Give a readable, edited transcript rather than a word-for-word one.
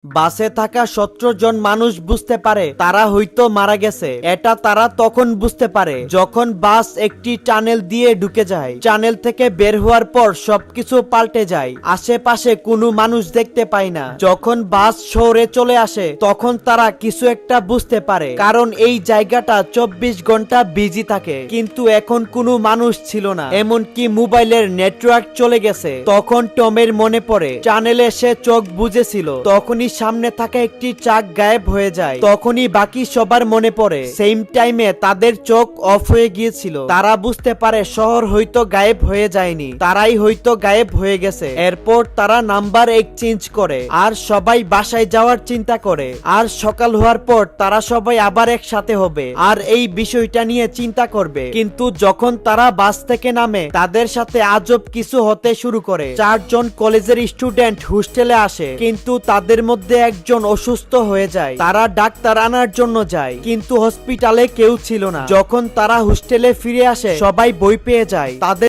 বাসে থাকা 17 জন মানুষ বুঝতে পারে তারা হয়তো মারা গেছে। এটা তারা তখন বুঝতে পারে যখন বাস একটি টানেল দিয়ে ঢুকে যায়। টানেল থেকে বের হওয়ার পর সবকিছু পাল্টে যায়। আশেপাশে কোনো মানুষ দেখতে পায় না। যখন বাস শহরে চলে আসে তখন তারা কিছু একটা বুঝতে পারে, কারণ এই জায়গাটা 24 ঘন্টা বিজি থাকে। কিন্তু এখন কোনো মানুষ ছিল না, এমনকি মোবাইলের নেটওয়ার্ক চলে গেছে। তখন টমের মনে পড়ে টানেলে সে চোখ বুজেছিল, তখনই সামনে থাকা একটি চাক গায়েব হয়ে যায়। তখনই বাকি সবার মনে পড়ে সেম টাইমে তাদের চোখ অফ হয়ে গিয়েছিল। তারা বুঝতে পারে শহর হয়তো গায়েব হয়ে যায়নি, তারাই হয়তো গায়েব হয়ে গেছে। এরপর তারা নাম্বার এক্সচেঞ্জ করে আর সবাই বাসায় যাওয়ার চিন্তা করে। আর সকাল হওয়ার পর তারা সবাই আবার একসাথে হবে আর এই বিষয়টা নিয়ে চিন্তা করবে। কিন্তু যখন তারা বাস থেকে নামে তাদের সাথে আজব কিছু হতে শুরু করে। 4 জন কলেজের স্টুডেন্ট হোস্টেলে আসে, কিন্তু তাদের মধ্যে একজন অসুস্থ হয়ে যায়। তারা ডাক্তার আনার জন্য যায়, কিন্তু হসপিটালে কেউ ছিল না। যখন তারা হোস্টেলে ফিরে আসে সবাই ভয় পেয়ে যায়। তাদের